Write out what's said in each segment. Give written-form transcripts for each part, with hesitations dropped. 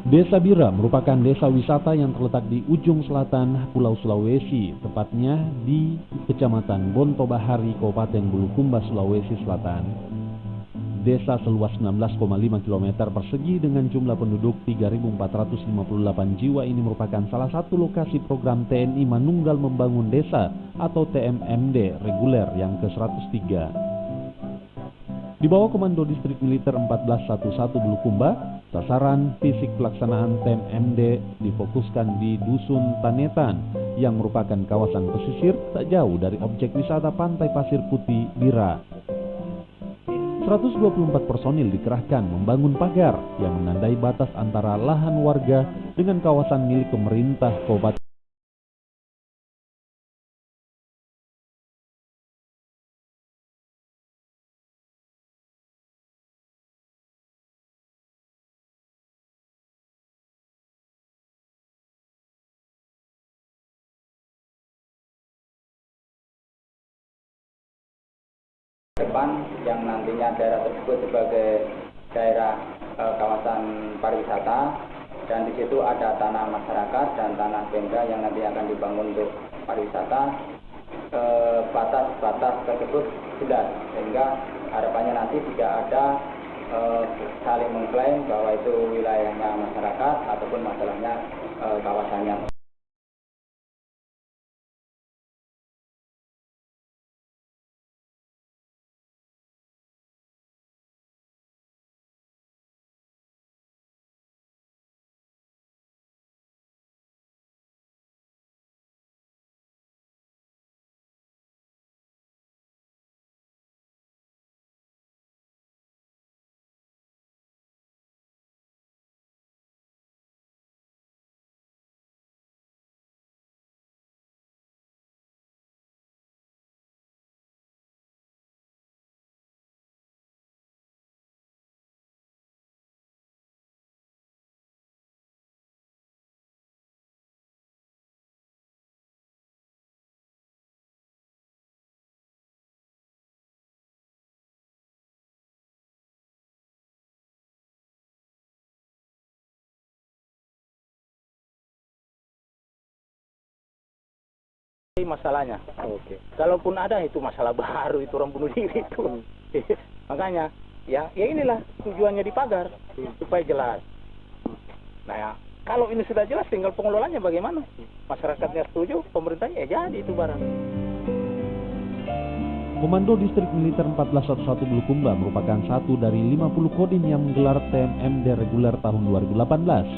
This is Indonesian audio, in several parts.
Desa Bira merupakan desa wisata yang terletak di ujung selatan Pulau Sulawesi, tepatnya di Kecamatan Bonto Bahari, Kabupaten Bulukumba, Sulawesi Selatan. Desa seluas 19,5 km persegi dengan jumlah penduduk 3.458 jiwa ini merupakan salah satu lokasi program TNI Manunggal Membangun Desa atau TMMD reguler yang ke-103. Di bawah Komando Distrik Militer 1411 Bulukumba, sasaran fisik pelaksanaan TMMD difokuskan di Dusun Tanetan yang merupakan kawasan pesisir tak jauh dari objek wisata Pantai Pasir Putih Bira. 124 personil dikerahkan membangun pagar yang menandai batas antara lahan warga dengan kawasan milik pemerintah Kabupaten. Depan yang nantinya daerah tersebut sebagai daerah kawasan pariwisata, dan di situ ada tanah masyarakat dan tanah Pemda yang nanti akan dibangun untuk pariwisata. Batas-batas tersebut jelas, sehingga harapannya nanti tidak ada saling mengklaim bahwa itu wilayahnya masyarakat ataupun masalahnya kawasannya. Masalahnya, oke. Kalaupun ada itu masalah baru, itu orang bunuh diri itu. Makanya, ya inilah tujuannya dipagar supaya jelas. Nah ya, kalau ini sudah jelas, tinggal pengelolanya bagaimana? Masyarakatnya setuju, pemerintahnya ya jadi itu barang. Komando Distrik Militer 1411 Bulukumba merupakan satu dari 50 kodim yang menggelar TMMD reguler tahun 2018.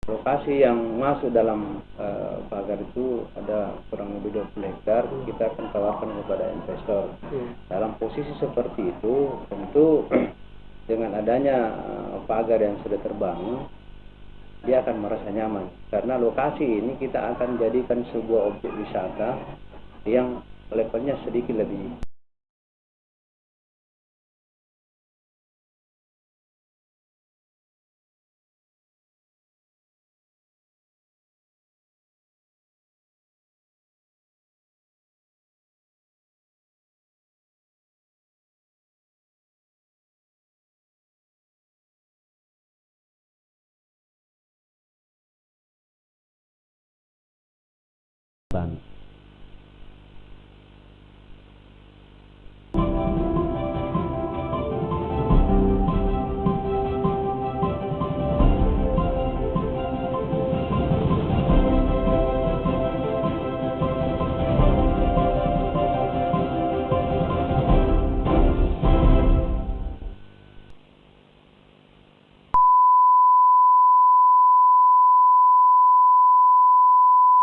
Lokasi yang masuk dalam pagar itu ada kurang lebih 20 hektar, kita akan tawarkan kepada investor. Dalam posisi seperti itu, tentu dengan adanya pagar yang sudah terbangun, dia akan merasa nyaman. Karena lokasi ini kita akan jadikan sebuah objek wisata yang levelnya sedikit lebih.